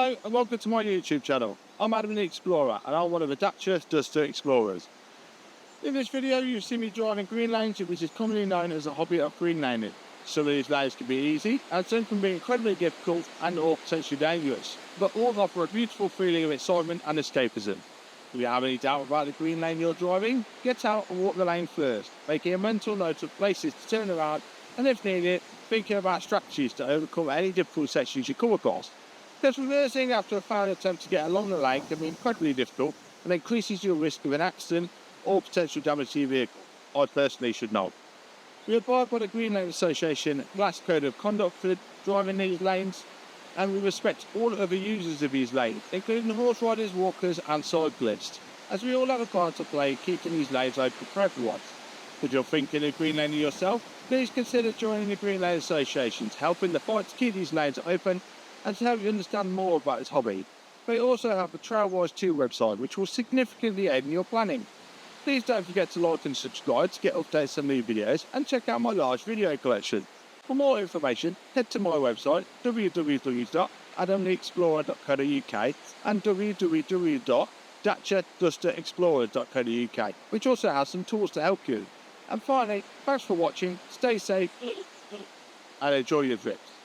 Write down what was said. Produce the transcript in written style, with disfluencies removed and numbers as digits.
Hello and welcome to my YouTube channel. I'm Adam the Explorer and I'm one of the Dacia Duster Explorers. In this video you'll see me driving green lanes, which is commonly known as a hobby of green laning. Some of these lanes can be easy and some can be incredibly difficult and or potentially dangerous, but all offer a beautiful feeling of excitement and escapism. If you have any doubt about the green lane you're driving, get out and walk the lane first, making a mental note of places to turn around and if needed, thinking about strategies to overcome any difficult sections you come across. Because reversing after a failed attempt to get along the lane can be incredibly difficult and increases your risk of an accident or potential damage to your vehicle. I personally should know. We abide by the Green Lane Association Glass Code of Conduct for driving these lanes, and we respect all other users of these lanes, including horse riders, walkers and cyclists, as we all have a part to play keeping these lanes open for everyone. If you're thinking of green laning yourself, please consider joining the Green Lane Association to help in the fight to keep these lanes open and to help you understand more about this hobby. We also have the Trailwise 2 website, which will significantly aid in your planning. Please don't forget to like and subscribe to get updates on new videos and check out my large video collection. For more information, head to my website www.adamtheexplorer.co.uk and www.daciadusterexplorer.co.uk, which also has some tools to help you. And finally, thanks for watching, stay safe and enjoy your trips.